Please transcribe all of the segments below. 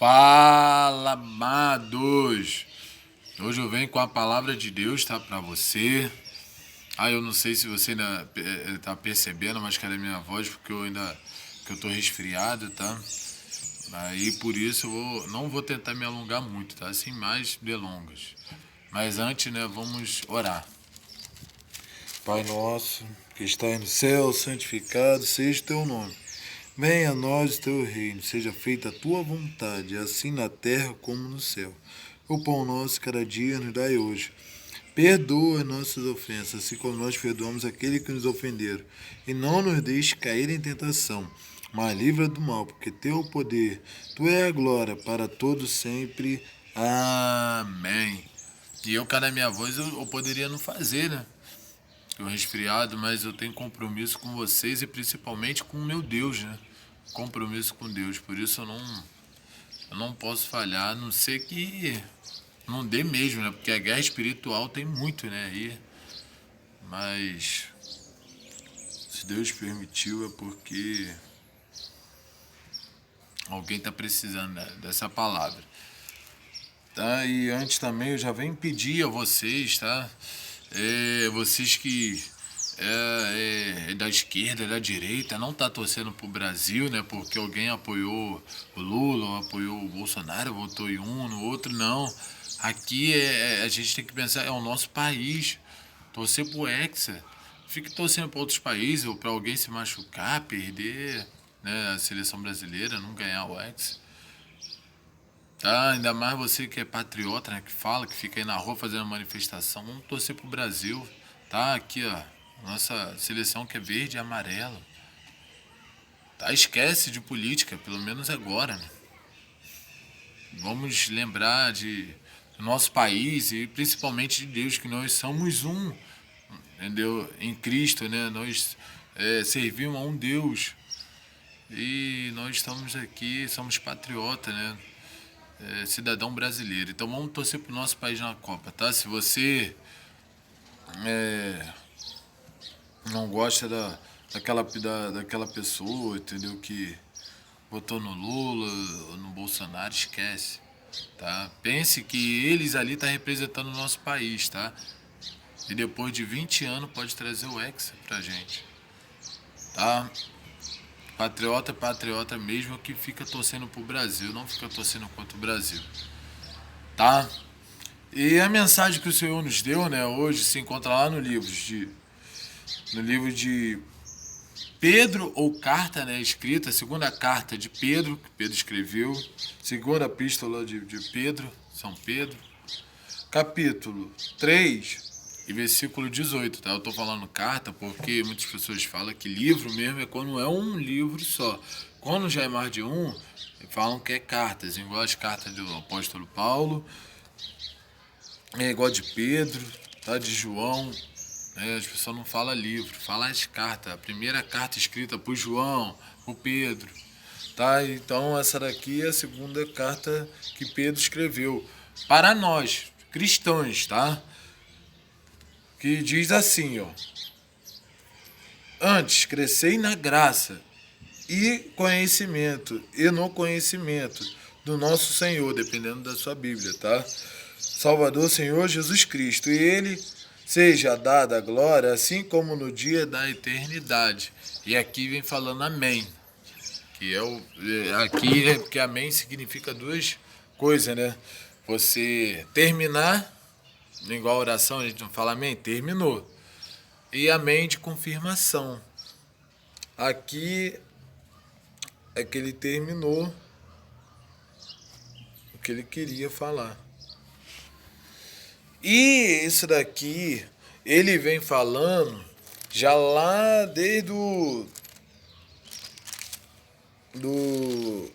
Fala, amados! Hoje eu venho com a palavra de Deus, tá? Pra você. Eu não sei se você ainda tá percebendo, mas que é a minha voz, porque eu tô resfriado, tá? Aí por isso não vou tentar me alongar muito, tá? Sem mais delongas. Mas antes, né, vamos orar. Pai nosso, que está no céu, santificado seja o teu nome. Venha a nós o teu reino, seja feita a tua vontade, assim na terra como no céu. O pão nosso cada dia nos dai hoje. Perdoa nossas ofensas, assim como nós perdoamos aqueles que nos ofenderam. E não nos deixe cair em tentação, mas livra do mal, porque teu o poder, tu é a glória para todos sempre. Amém. E eu, cada minha voz, eu poderia não fazer, né? Estou resfriado, mas eu tenho compromisso com vocês e principalmente com o meu Deus, né? Compromisso com Deus, por isso eu não posso falhar, a não ser que não dê mesmo, né? Porque a guerra espiritual tem muito, né? Aí, mas se Deus permitiu é porque alguém está precisando, né, dessa palavra. Tá? E antes também eu já venho pedir a vocês, tá? Vocês que é da esquerda, da direita, não tá torcendo pro Brasil, né? Porque alguém apoiou o Lula, ou apoiou o Bolsonaro, votou em um, no outro não. Aqui a gente tem que pensar, é o nosso país. Torcer pro Hexa. Fique torcendo para outros países ou para alguém se machucar, perder, né, a seleção brasileira, não ganhar o Hexa. Tá, ainda mais você que é patriota, né, que fala, que fica aí na rua fazendo manifestação. Vamos torcer pro Brasil. Tá, aqui, ó. Nossa seleção que é verde e amarela. Tá, esquece de política, pelo menos agora, né? Vamos lembrar do nosso país e principalmente de Deus, que nós somos um, entendeu? Em Cristo, né? Nós servimos a um Deus. E nós estamos aqui, somos patriota, né? Cidadão brasileiro. Então vamos torcer pro nosso país na Copa, tá? Se você não gosta daquela pessoa, entendeu? Que votou no Lula ou no Bolsonaro, esquece, tá? Pense que eles ali estão representando o nosso país, tá? E depois de 20 anos pode trazer o Hexa pra gente, tá? Patriota, patriota mesmo que fica torcendo pro Brasil, não fica torcendo contra o Brasil, tá? E a mensagem que o Senhor nos deu, né, hoje se encontra lá no livro de Pedro, ou carta, né, escrita, a segunda carta de Pedro, que Pedro escreveu, segunda epístola de Pedro, São Pedro, capítulo 3 e versículo 18, tá? Eu tô falando carta porque muitas pessoas falam que livro mesmo é quando é um livro só. Quando já é mais de um, falam que é cartas, igual as cartas do apóstolo Paulo, igual de Pedro, tá? De João. As pessoas não falam livro, falam as cartas. A primeira carta escrita por João, por Pedro, tá? Então essa daqui é a segunda carta que Pedro escreveu para nós, cristãos, tá? Que diz assim, ó: antes crescei na graça e conhecimento, e no conhecimento do nosso Senhor, dependendo da sua Bíblia, tá? Salvador Senhor Jesus Cristo, e Ele seja dada a glória, assim como no dia da eternidade. E aqui vem falando amém, que aqui é porque amém significa duas coisas, né? Você terminar, igual a oração, a gente não fala amém, terminou. E amém de confirmação. Aqui é que ele terminou o que ele queria falar. E isso daqui, ele vem falando já lá desde do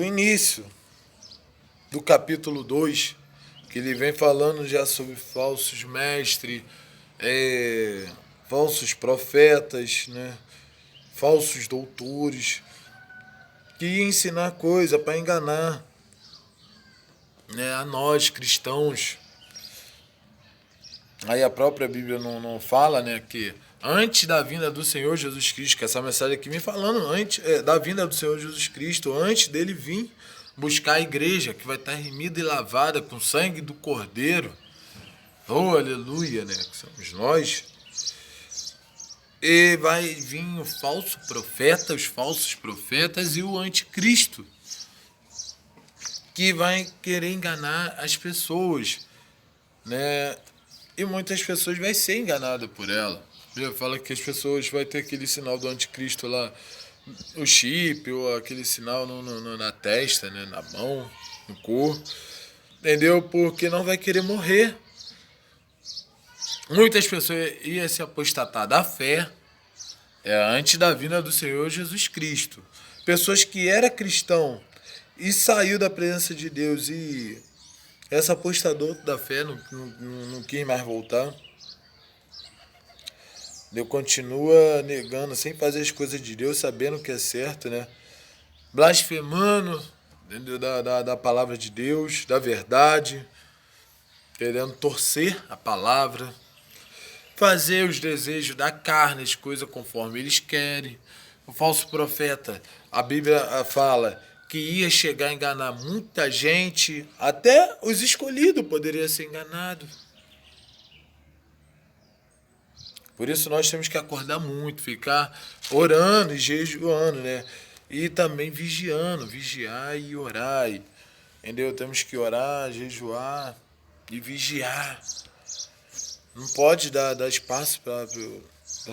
início do capítulo 2, que ele vem falando já sobre falsos mestres, falsos profetas, né? Falsos doutores, que iam ensinar coisa para enganar, né, a nós cristãos. Aí a própria Bíblia não fala, né, que antes da vinda do Senhor Jesus Cristo, que essa mensagem aqui vem falando antes da vinda do Senhor Jesus Cristo, antes dele vir buscar a igreja, que vai estar remida e lavada com o sangue do Cordeiro. Oh, aleluia, né? Que somos nós. E vai vir o falso profeta, os falsos profetas e o anticristo, que vai querer enganar as pessoas, né? E muitas pessoas vão ser enganadas por ela. Ele fala que as pessoas vão ter aquele sinal do anticristo lá, o chip, ou aquele sinal na testa, né? Na mão, no corpo, entendeu? Porque não vai querer morrer. Muitas pessoas iam se apostatar da fé antes da vinda do Senhor Jesus Cristo. Pessoas que eram cristão e saiu da presença de Deus e essa apostador da fé não quis mais voltar. Deus continua negando, sem fazer as coisas de Deus, sabendo que é certo, né? Blasfemando da palavra de Deus, da verdade, querendo torcer a palavra, fazer os desejos da carne, as coisas conforme eles querem. O falso profeta, a Bíblia fala que ia chegar a enganar muita gente, até os escolhidos poderiam ser enganados. Por isso nós temos que acordar muito, ficar orando e jejuando, né? E também vigiando, vigiar e orar. Entendeu? Temos que orar, jejuar e vigiar. Não pode dar espaço para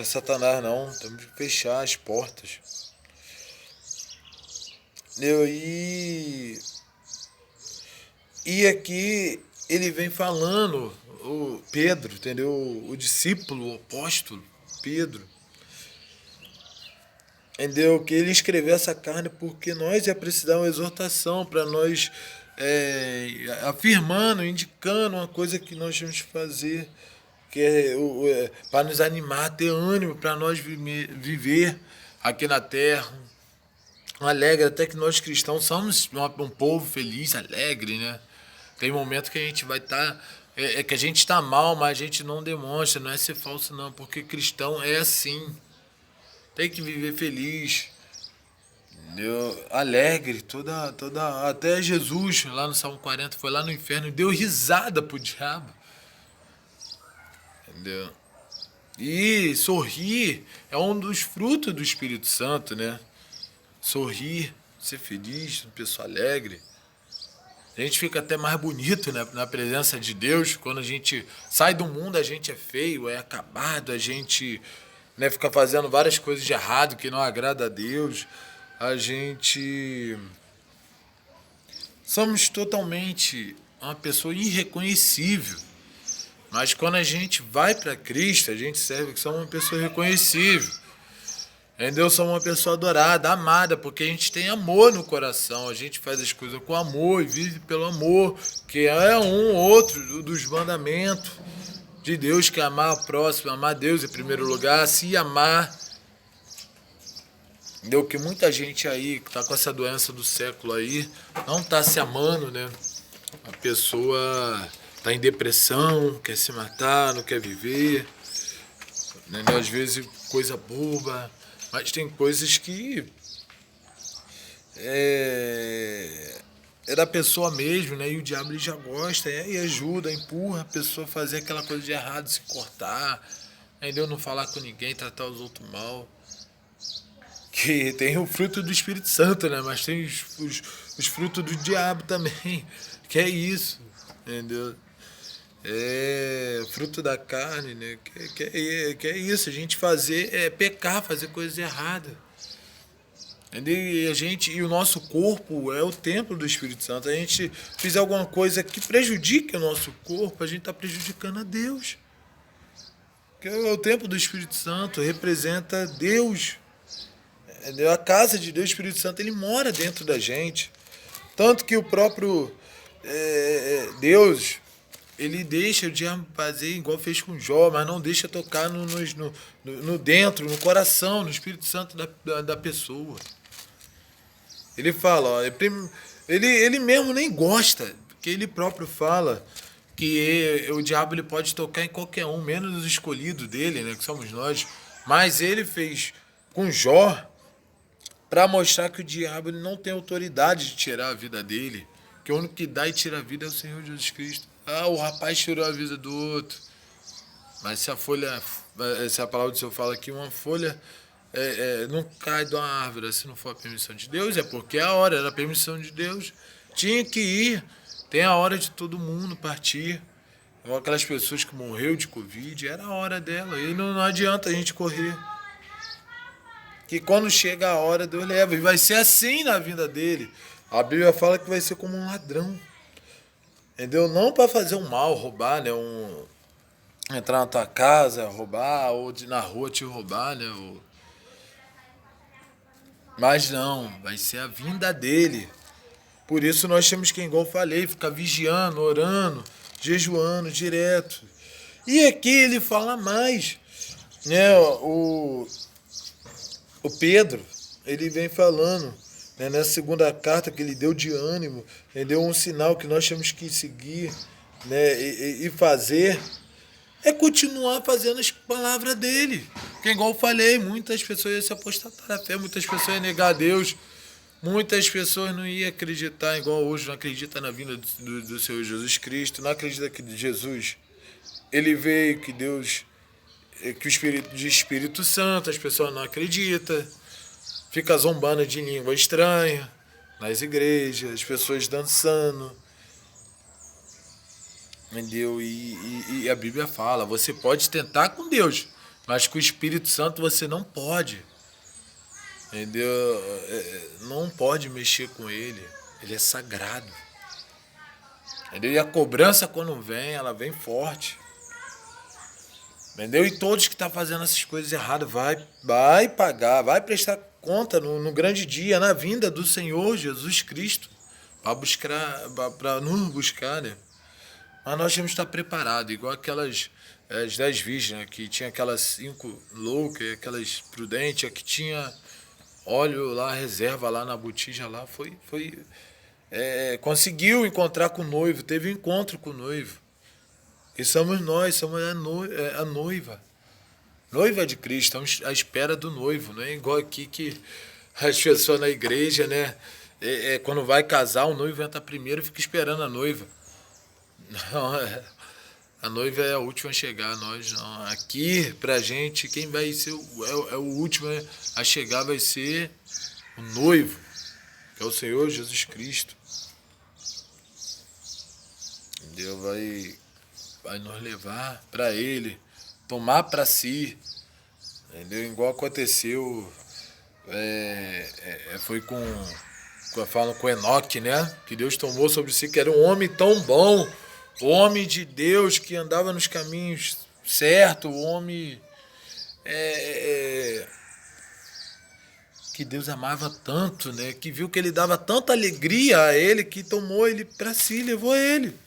Satanás, não. Temos que fechar as portas. Entendeu? E aqui ele vem falando, o Pedro, entendeu? O discípulo, o apóstolo Pedro, entendeu? Que ele escreveu essa carne porque nós ia precisar de uma exortação para nós afirmando, indicando uma coisa que nós temos que fazer, que é para nos animar, ter ânimo para nós viver aqui na terra alegre, até que nós cristãos somos um povo feliz, alegre, né? Tem momento que a gente vai estar que a gente está mal, mas a gente não demonstra, não é ser falso não, porque cristão é assim, tem que viver feliz, entendeu? Alegre, até Jesus lá no Salmo 40 foi lá no inferno e deu risada pro diabo, entendeu? E sorrir é um dos frutos do Espírito Santo, né? Sorrir, ser feliz, uma pessoa alegre. A gente fica até mais bonito, né, na presença de Deus. Quando a gente sai do mundo, a gente é feio, é acabado, a gente, né, fica fazendo várias coisas de errado que não agrada a Deus. A gente somos totalmente uma pessoa irreconhecível. Mas quando a gente vai para Cristo, a gente serve que somos uma pessoa reconhecível. Entendeu? Somos uma pessoa adorada, amada, porque a gente tem amor no coração, a gente faz as coisas com amor e vive pelo amor, que é um outro dos mandamentos de Deus, que é amar o próximo, amar Deus em primeiro lugar, se amar. Entendeu? Que muita gente aí que está com essa doença do século aí não está se amando, né? A pessoa está em depressão, quer se matar, não quer viver, entendeu? Às vezes coisa boba. Mas tem coisas que é da pessoa mesmo, né? E o diabo ele já gosta, e ajuda, empurra a pessoa a fazer aquela coisa de errado, se cortar, entendeu? Não falar com ninguém, tratar os outros mal. Que tem o fruto do Espírito Santo, né? Mas tem os frutos do diabo também, que é isso, entendeu? Fruto da carne, né? Que é isso, a gente pecar, fazer coisas erradas. E o nosso corpo é o templo do Espírito Santo. A gente fizer alguma coisa que prejudique o nosso corpo, a gente está prejudicando a Deus. Porque é o templo do Espírito Santo, representa Deus. A casa de Deus, o Espírito Santo, ele mora dentro da gente. Tanto que o próprio Deus, ele deixa o diabo fazer igual fez com Jó, mas não deixa tocar no dentro, no coração, no Espírito Santo da pessoa. Ele fala, ó, ele mesmo nem gosta, porque ele próprio fala que o diabo ele pode tocar em qualquer um, menos os escolhidos dele, né, que somos nós. Mas ele fez com Jó para mostrar que o diabo ele não tem autoridade de tirar a vida dele. Que o único que dá e tira a vida é o Senhor Jesus Cristo. Ah, o rapaz tirou a vida do outro. Mas se a palavra do Senhor fala que uma folha não cai de uma árvore se não for a permissão de Deus, é porque a hora era a permissão de Deus. Tinha que ir. Tem a hora de todo mundo partir. Igual aquelas pessoas que morreu de Covid, era a hora dela. E não adianta a gente correr. Que quando chega a hora, Deus leva. E vai ser assim na vida dele. A Bíblia fala que vai ser como um ladrão. Entendeu? Não para fazer um mal, roubar, né? Entrar na tua casa, roubar, ou na rua te roubar, né? Mas não, vai ser a vinda dele. Por isso nós temos que, igual eu falei, ficar vigiando, orando, jejuando direto. E aqui ele fala mais, né? O Pedro, ele vem falando, né, nessa segunda carta que ele deu de ânimo, ele deu um sinal que nós temos que seguir, né, e fazer, é continuar fazendo as palavras dele. Porque, igual eu falei, muitas pessoas iam se apostatar da fé, muitas pessoas iam negar a Deus, muitas pessoas não iam acreditar, igual hoje não acredita na vinda do Senhor Jesus Cristo, não acredita que Jesus, ele veio, que Deus, que o Espírito Santo, as pessoas não acreditam, fica zombando de língua estranha nas igrejas, as pessoas dançando, entendeu? E a Bíblia fala, você pode tentar com Deus, mas com o Espírito Santo você não pode, entendeu? Não pode mexer com ele é sagrado, entendeu? E a cobrança quando vem, ela vem forte. Entendeu? E todos que estão fazendo essas coisas erradas vai pagar, vai prestar conta no grande dia, na vinda do Senhor Jesus Cristo, para nos buscar, né? Mas nós temos que estar preparados, igual aquelas as 10 virgens, né? Que tinha aquelas 5 loucas, aquelas prudentes, que tinha óleo lá, reserva lá na botija lá, conseguiu encontrar com o noivo, teve um encontro com o noivo. E somos nós, somos a noiva. Noiva de Cristo, estamos à espera do noivo, não é igual aqui que as pessoas na igreja, né? Quando vai casar, o noivo entra primeiro e fica esperando a noiva. Não, a noiva é a última a chegar, nós não. Aqui, pra gente, quem vai ser o último a chegar vai ser o noivo, que é o Senhor Jesus Cristo. Deus vai nos levar para ele, tomar para si, entendeu? Igual aconteceu, foi falam com Enoque, né? Que Deus tomou sobre si, que era um homem tão bom, o homem de Deus que andava nos caminhos certos, o homem que Deus amava tanto, né? Que viu que ele dava tanta alegria a ele, que tomou ele para si, levou ele.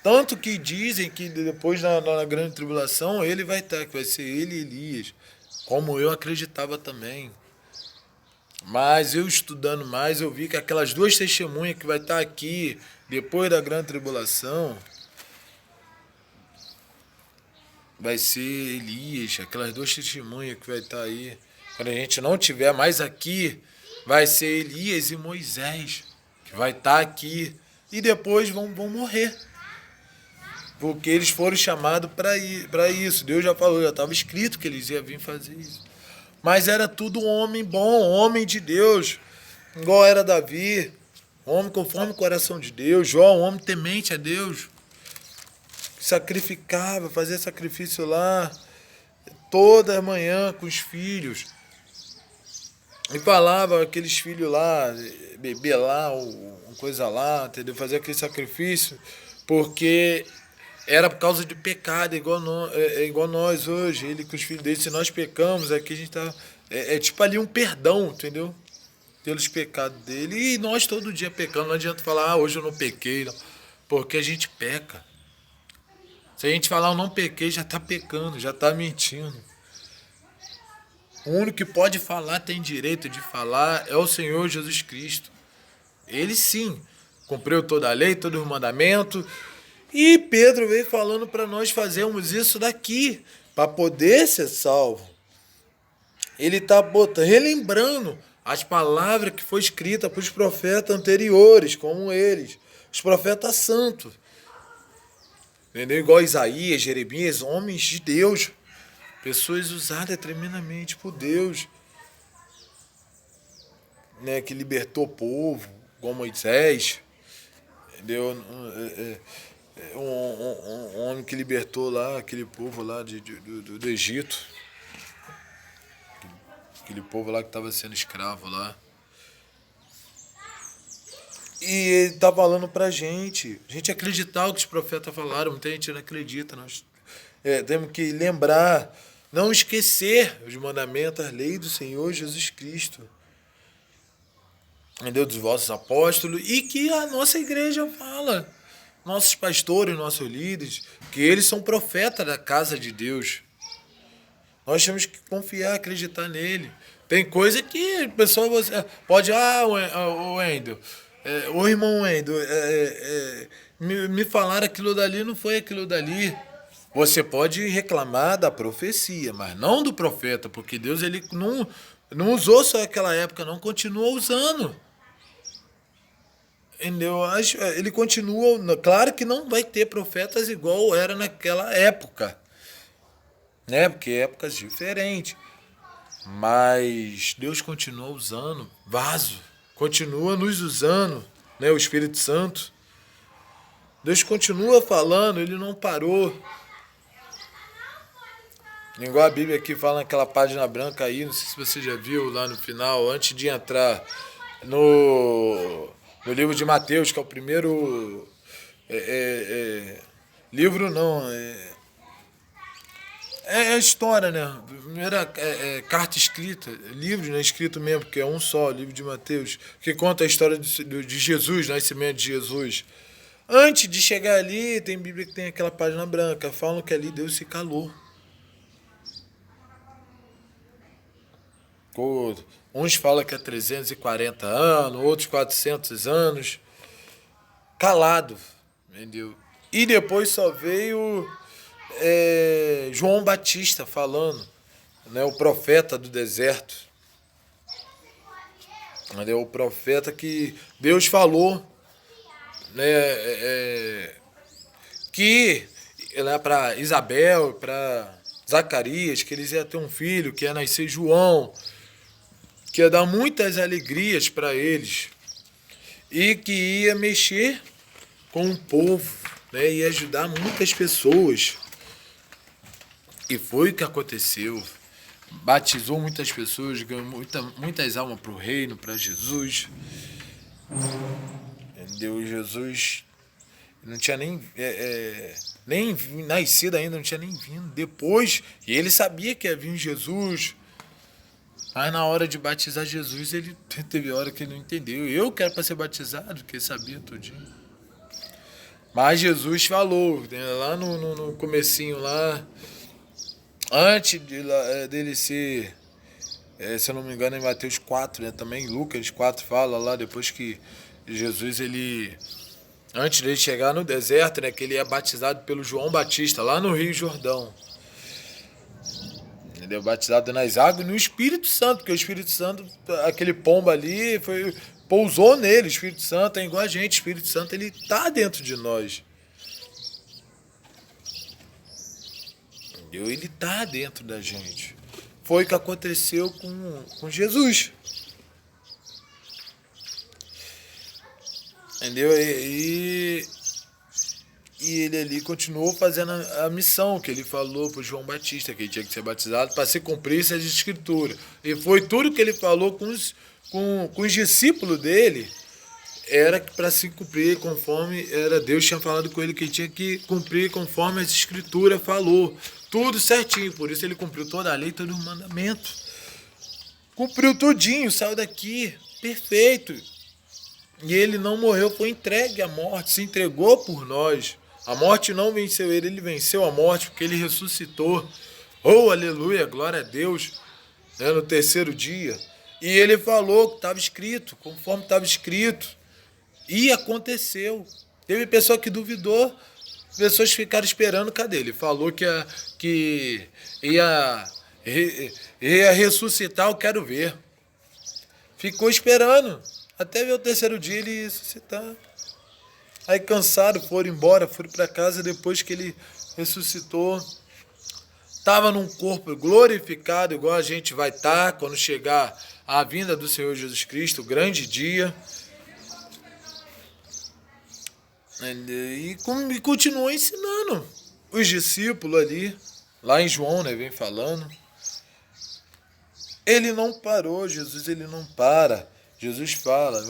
Tanto que dizem que depois na grande tribulação ele vai estar, que vai ser ele e Elias, como eu acreditava também. Mas eu estudando mais, eu vi que aquelas 2 testemunhas que vai estar aqui depois da grande tribulação vai ser Elias, aquelas 2 testemunhas que vai estar aí. Quando a gente não tiver mais aqui, vai ser Elias e Moisés, que vai estar aqui e depois vão morrer. Porque eles foram chamados para isso. Deus já falou, já estava escrito que eles iam vir fazer isso. Mas era tudo homem bom, homem de Deus. Igual era Davi, homem conforme o coração de Deus. Jó, homem temente a Deus. Sacrificava, fazia sacrifício lá toda manhã com os filhos. E falava aqueles filhos lá, beber lá, uma coisa lá, entendeu? Fazer aquele sacrifício, porque era por causa de pecado, igual nós hoje, ele com os filhos dele, se nós pecamos, aqui a gente tá. Tipo ali um perdão, entendeu? Pelos pecados dele. E nós todo dia pecamos, não adianta falar, hoje eu não pequei, não, porque a gente peca. Se a gente falar eu não pequei, já está pecando, já está mentindo. O único que pode falar, tem direito de falar, é o Senhor Jesus Cristo. Ele sim, cumpriu toda a lei, todo o mandamento. E Pedro veio falando para nós fazermos isso daqui, para poder ser salvo. Ele está relembrando as palavras que foi escrita para os profetas anteriores, como eles, os profetas santos. Entendeu? Igual Isaías, Jeremias, homens de Deus, pessoas usadas tremendamente por Deus, né, que libertou o povo, igual Moisés, entendeu? Um homem que libertou lá aquele povo lá do Egito, aquele povo lá que estava sendo escravo lá. E ele está falando para a gente acreditar o que os profetas falaram. Muita gente não acredita. Nós temos que lembrar, não esquecer os mandamentos, a lei do Senhor Jesus Cristo, entendeu? Dos vossos apóstolos, e que a nossa igreja fala, nossos pastores, nossos líderes, que eles são profetas da casa de Deus. Nós temos que confiar, acreditar nele. Tem coisa que o pessoal pode, o Wendel, o irmão Wendel, me falaram aquilo dali, não foi aquilo dali. Você pode reclamar da profecia, mas não do profeta, porque Deus ele não usou só aquela época, não, continua usando. Entendeu? Ele continua. Claro que não vai ter profetas igual era naquela época, né? Porque épocas diferentes. Mas Deus continua usando vaso, continua nos usando, né? O Espírito Santo. Deus continua falando, ele não parou. Igual a Bíblia aqui fala naquela página branca aí, não sei se você já viu lá no final, antes de entrar no livro de Mateus, que é o primeiro livro, não, é a história, né? Primeira carta escrita, livro, né? Escrito mesmo, que é um só, livro de Mateus, que conta a história de Jesus, nascimento de Jesus. Antes de chegar ali, tem Bíblia que tem aquela página branca, falam que ali Deus se calou. Uns falam que é 340 anos, outros 400 anos, calado, entendeu? E depois só veio João Batista falando, né, o profeta do deserto, entendeu? O profeta que Deus falou, né, que para Isabel, para Zacarias, que eles iam ter um filho, que ia nascer João, que ia dar muitas alegrias para eles e que ia mexer com o povo, né, ia ajudar muitas pessoas. E foi o que aconteceu. Batizou muitas pessoas, ganhou muitas almas para o reino, para Jesus. Entendeu? Jesus não tinha nem nascido ainda, não tinha nem vindo. Depois, e ele sabia que ia vir Jesus. Mas na hora de batizar Jesus, ele teve hora que ele não entendeu. Eu quero para ser batizado, porque ele sabia tudinho. Mas Jesus falou, né, lá no comecinho lá, antes dele ser, se eu não me engano, em Mateus 4, né, também Lucas 4 fala lá, depois que Jesus, antes dele chegar no deserto, né, que ele é batizado pelo João Batista, lá no Rio Jordão. Entendeu? Batizado nas águas e no Espírito Santo, porque o Espírito Santo, aquele pombo ali, pousou nele. O Espírito Santo é igual a gente, o Espírito Santo ele está dentro de nós. Entendeu? Ele está dentro da gente. Foi o que aconteceu com Jesus. Entendeu? E ele ali continuou fazendo a missão que ele falou para o João Batista, que ele tinha que ser batizado para se cumprir as escrituras. E foi tudo que ele falou com os discípulos dele, era para se cumprir conforme Deus tinha falado com ele, que ele tinha que cumprir conforme as escrituras falou. Tudo certinho, por isso ele cumpriu toda a lei, todo o mandamento. Cumpriu tudinho, saiu daqui, perfeito. E ele não morreu, foi entregue à morte, se entregou por nós. A morte não venceu ele, ele venceu a morte porque ele ressuscitou. Oh, aleluia, glória a Deus, né, no terceiro dia. E ele falou que estava escrito, conforme estava escrito. E aconteceu. Teve pessoa que duvidou, Pessoas ficaram esperando, cadê? Ele falou que ia, ia ressuscitar, eu quero ver. Ficou esperando. Até ver o terceiro dia ele ia ressuscitar. Aí cansado, foram embora, foram para casa depois que ele ressuscitou. Estava num corpo glorificado, igual a gente vai estar quando chegar a vinda do Senhor Jesus Cristo, o grande dia. E continuou ensinando os discípulos ali, lá em João, né, vem falando. Ele não parou, Jesus, ele não para. Jesus fala,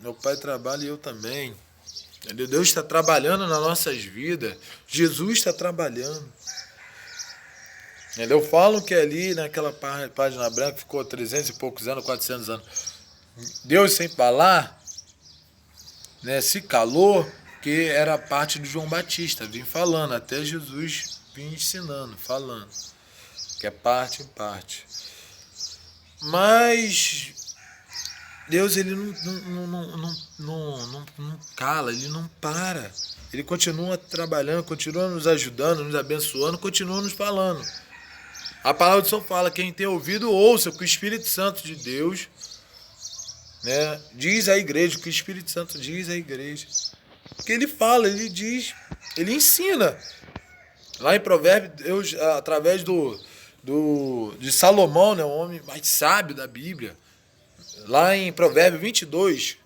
meu pai trabalha e eu também. Entendeu? Deus está trabalhando nas nossas vidas. Jesus está trabalhando. Entendeu? Falam que ali, naquela página branca, ficou 300 e poucos anos, 400 anos. Deus sem falar, né, se calou, que era parte do João Batista, vim falando, até Jesus vim ensinando, falando, que é parte em parte. Mas Deus, ele não cala, ele não para. Ele continua trabalhando, continua nos ajudando, nos abençoando, continua nos falando. A palavra do Senhor fala, quem tem ouvido, ouça, que o Espírito Santo de Deus, né, diz à igreja, o que o Espírito Santo diz à igreja. Que ele fala, ele diz, ele ensina. Lá em Provérbios, Deus, através de Salomão, né, o homem mais sábio da Bíblia, lá em Provérbios 22,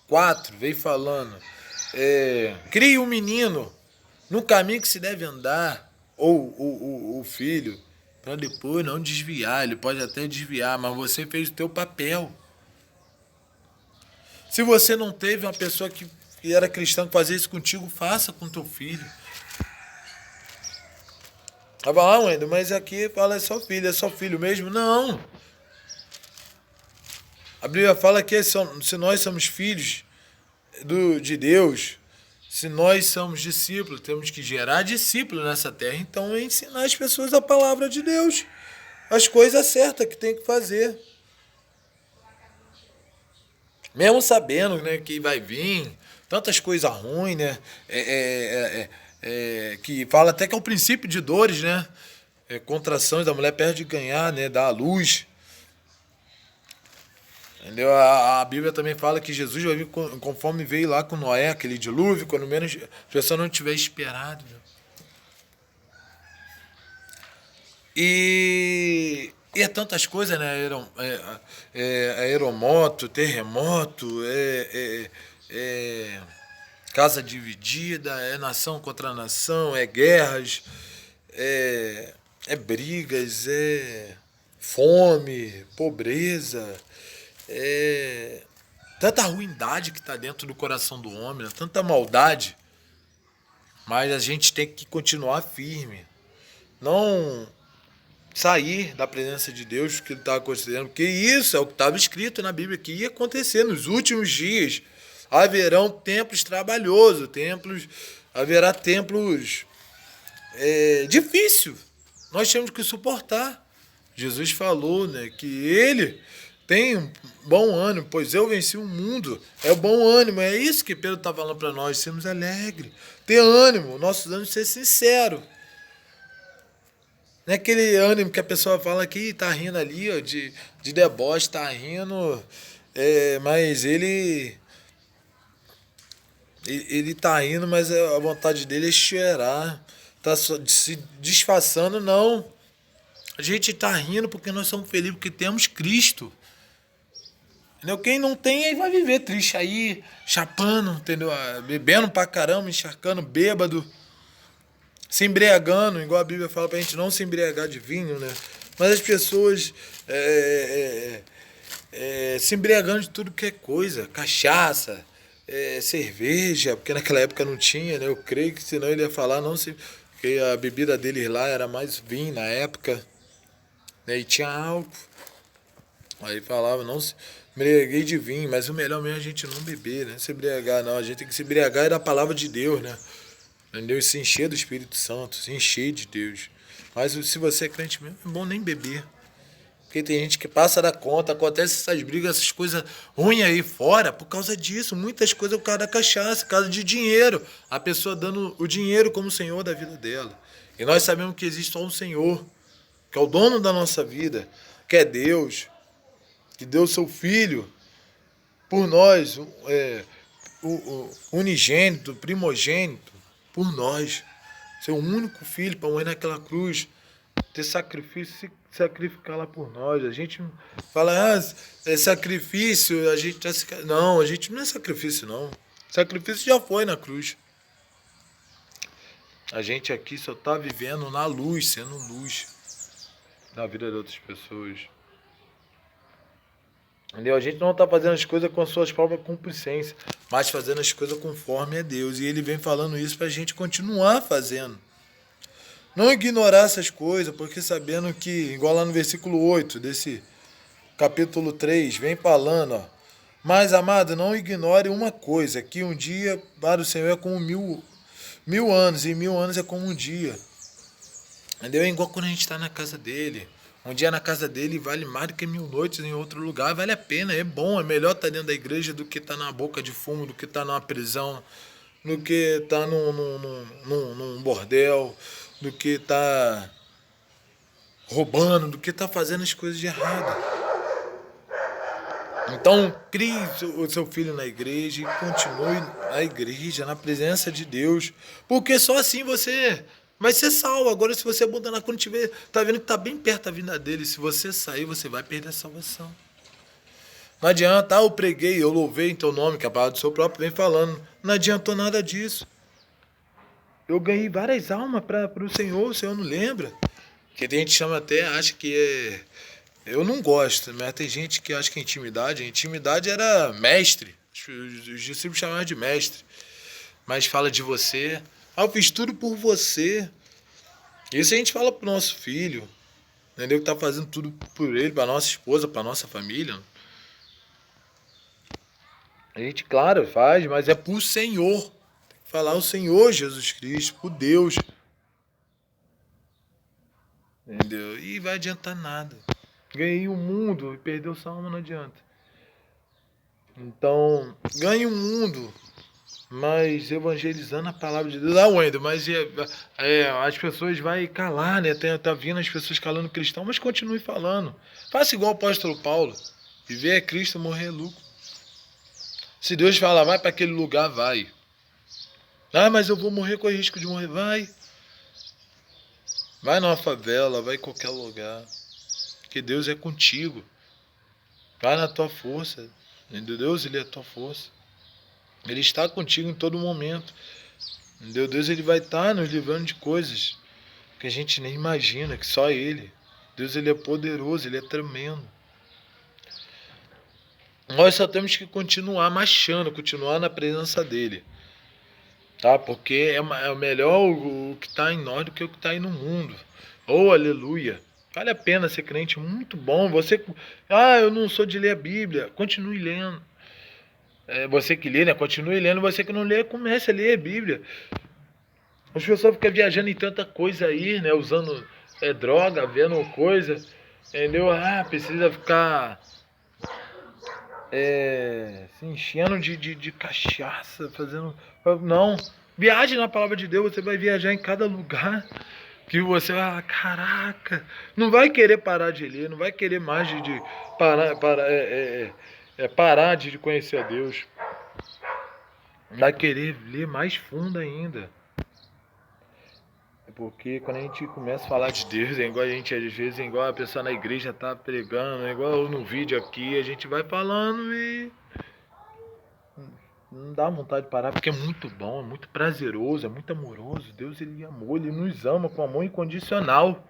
4, veio falando, crie um menino no caminho que se deve andar, ou o filho, para depois não desviar. Ele pode até desviar, mas você fez o teu papel. Se você não teve uma pessoa que era cristã que fazia isso contigo, faça com teu filho. Vai falar, Wendel, mas aqui fala é só filho mesmo? Não. A Bíblia fala que se nós somos filhos de Deus, se nós somos discípulos, temos que gerar discípulos nessa terra. Então é ensinar as pessoas a palavra de Deus, as coisas certas que tem que fazer. Mesmo sabendo, né, que vai vir tantas coisas ruins, né? Que fala até que é o princípio de dores, né? Contrações, a mulher perde de ganhar, né? Dá a luz. Entendeu? A Bíblia também fala que Jesus vai vir conforme veio lá com Noé, aquele dilúvio, quando menos a pessoa não tiver esperado. Né? E é tantas coisas, né? Aeromoto, terremoto, casa dividida, é nação contra nação, é guerras, é brigas, é fome, pobreza, tanta ruindade que está dentro do coração do homem, né? Tanta maldade, mas a gente tem que continuar firme, não sair da presença de Deus, que está acontecendo, porque isso é o que estava escrito na Bíblia, que ia acontecer nos últimos dias. Haverão templos trabalhosos, haverá templos difícil. Nós temos que suportar. Jesus falou, né, que ele tem um bom ânimo, pois eu venci o mundo. É o bom ânimo, é isso que Pedro está falando para nós, sermos alegres, ter ânimo, nossos ânimos ser sinceros. Não é aquele ânimo que a pessoa fala que tá rindo ali, ó, de deboche, tá rindo, mas ele tá rindo, mas a vontade dele é chorar, tá se disfarçando, não. A gente tá rindo porque nós somos felizes, porque temos Cristo. Entendeu? Quem não tem, aí vai viver triste aí, chapando, entendeu? Bebendo pra caramba, encharcando, bêbado. Se embriagando, igual a Bíblia fala pra gente não se embriagar de vinho, né? Mas as pessoas se embriagando de tudo que é coisa, cachaça, cerveja, porque naquela época não tinha, né? Eu creio que senão ele ia falar, não se, porque a bebida deles lá era mais vinho na época, né? E tinha álcool. Aí falava, não se embriaguei de vinho, mas o melhor mesmo é a gente não beber, né? Se embriagar, não, a gente tem que se embriagar da palavra de Deus, né? Entendeu? Se encher do Espírito Santo, se encher de Deus. Mas se você é crente mesmo, é bom nem beber. Porque tem gente que passa da conta, acontece essas brigas, essas coisas ruins aí fora, por causa disso. Muitas coisas por causa da cachaça, por causa de dinheiro. A pessoa dando o dinheiro como senhor da vida dela. E nós sabemos que existe só um Senhor, que é o dono da nossa vida, que é Deus, que deu o seu Filho por nós, o unigênito, primogênito, por nós. Seu único filho para morrer naquela cruz, ter sacrifício, se sacrificar lá por nós. A gente fala, é sacrifício, a gente tá. Não, a gente não é sacrifício, não. Sacrifício já foi na cruz. A gente aqui só está vivendo na luz, sendo luz na vida de outras pessoas. Entendeu? A gente não está fazendo as coisas com as suas próprias concupiscências, mas fazendo as coisas conforme é Deus. E Ele vem falando isso para a gente continuar fazendo. Não ignorar essas coisas, porque sabendo que, igual lá no versículo 8 desse capítulo 3, vem falando, ó. Mas, amado, não ignore uma coisa, que um dia para o Senhor é como mil anos, e 1000 anos é como um dia. Entendeu? É igual quando a gente está na casa dele. Um dia na casa dele vale mais do que 1000 noites em outro lugar. Vale a pena, é bom, é melhor estar dentro da igreja do que estar na boca de fumo, do que estar numa prisão, do que estar num bordel, do que estar roubando, do que estar fazendo as coisas de errado. Então, crie o seu filho na igreja e continue na igreja, na presença de Deus. Porque só assim você vai ser salvo. Agora, se você abandonar quando tiver, tá vendo que tá bem perto da vinda dele. Se você sair, você vai perder a salvação. Não adianta, eu preguei, eu louvei em teu nome, que a palavra do seu próprio vem falando. Não adiantou nada disso. Eu ganhei várias almas para o Senhor não lembra. Que tem gente que chama até, acha que é. Eu não gosto, mas tem gente que acha que a intimidade era mestre. Os discípulos chamavam de mestre. Mas fala de você. Eu fiz tudo por você. Isso a gente fala pro nosso filho. Entendeu? Que tá fazendo tudo por ele, pra nossa esposa, pra nossa família. A gente, claro, faz, mas é pro Senhor. Tem que falar o Senhor Jesus Cristo, por Deus. Entendeu? E vai adiantar nada. Ganhei o mundo e perdeu sua alma, não adianta. Então, ganhe o mundo, mas evangelizando a palavra de Deus. Wendel, mas as pessoas vão calar, né? Tá vindo as pessoas calando cristão, mas continue falando. Faça igual o apóstolo Paulo. Viver é Cristo, morrer é lucro. Se Deus fala, vai para aquele lugar, vai. Ah, mas eu vou morrer com o risco de morrer. Vai. Vai numa favela, vai em qualquer lugar. Porque Deus é contigo. Vai na tua força. Deus, Ele é a tua força. Ele está contigo em todo momento. Deus, Ele vai estar nos livrando de coisas que a gente nem imagina, que só Ele. Deus, Ele é poderoso, Ele é tremendo. Nós só temos que continuar marchando, continuar na presença dEle. Tá? Porque é melhor o que está em nós do que o que está aí no mundo. Oh, aleluia! Vale a pena ser crente, muito bom. Eu não sou de ler a Bíblia. Continue lendo. Você que lê, né? Continue lendo. Você que não lê, comece a ler a Bíblia. As pessoas ficam viajando em tanta coisa aí, né? Usando droga, vendo coisa. Entendeu? Precisa ficar se enchendo de cachaça, fazendo... Não. Viaje na palavra de Deus. Você vai viajar em cada lugar. Que você vai, caraca, não vai querer parar de ler, não vai querer mais de parar de conhecer a Deus. Vai querer ler mais fundo ainda. Porque quando a gente começa a falar de Deus, é igual a gente, às vezes, é igual a pessoa na igreja tá pregando, é igual no vídeo aqui, a gente vai falando e não dá vontade de parar, porque é muito bom, é muito prazeroso, é muito amoroso. Deus, Ele amou, Ele nos ama com amor incondicional.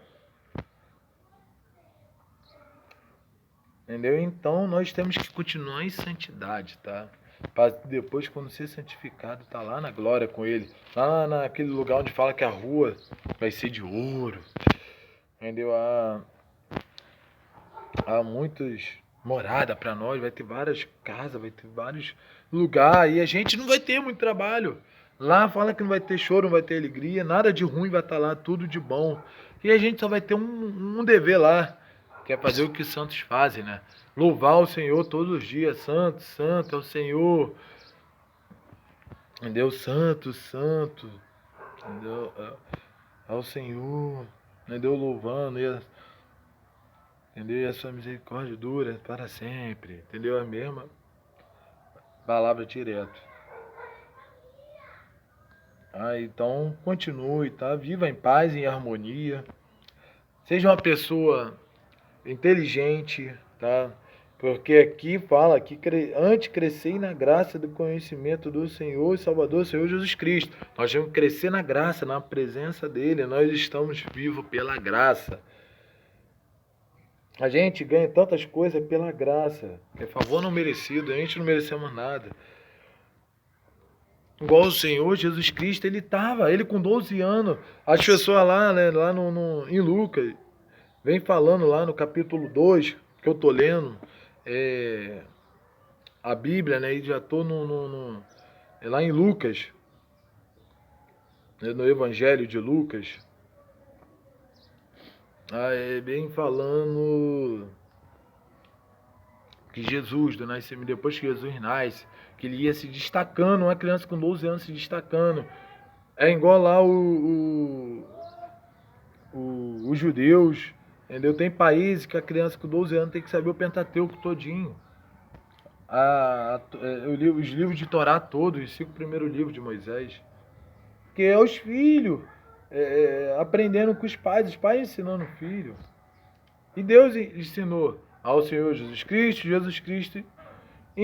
Entendeu? Então, nós temos que continuar em santidade, tá? Para depois, quando ser santificado, tá lá na glória com Ele. Lá naquele lugar onde fala que a rua vai ser de ouro. Entendeu? Há muitas moradas para nós, vai ter várias casas, vai ter vários lugares. E a gente não vai ter muito trabalho. Lá fala que não vai ter choro, não vai ter alegria. Nada de ruim vai estar lá, tudo de bom. E a gente só vai ter um dever lá. quer fazer o que os santos fazem, né? Louvar o Senhor todos os dias. Santo, santo é o Senhor. Entendeu? Santo, santo. Entendeu? É o Senhor. Entendeu? Louvando. Entendeu? E a sua misericórdia dura para sempre. Entendeu? A mesma palavra direto. Então, continue, tá? Viva em paz, em harmonia. Seja uma pessoa inteligente, tá? Porque aqui fala que antes crescer na graça do conhecimento do Senhor e Salvador, Senhor Jesus Cristo. Nós temos que crescer na graça, na presença dele. Nós estamos vivos pela graça. A gente ganha tantas coisas pela graça. É favor não merecido, a gente não merecemos nada. Igual o Senhor Jesus Cristo, ele com 12 anos, as pessoas lá, né, lá em Lucas, vem falando lá no capítulo 2 que eu tô lendo, a Bíblia, né, e já tô lá em Lucas, né, no Evangelho de Lucas, vem falando que Jesus, do nascimento, depois que Jesus nasce, que ele ia se destacando, uma criança com 12 anos se destacando. É igual lá os judeus, entendeu? Tem países que a criança com 12 anos tem que saber o Pentateuco todinho. Os livros de Torá todos, os 5 primeiros livros de Moisés. Que é os filhos aprendendo com os pais ensinando o filho. E Deus ensinou ao Senhor Jesus Cristo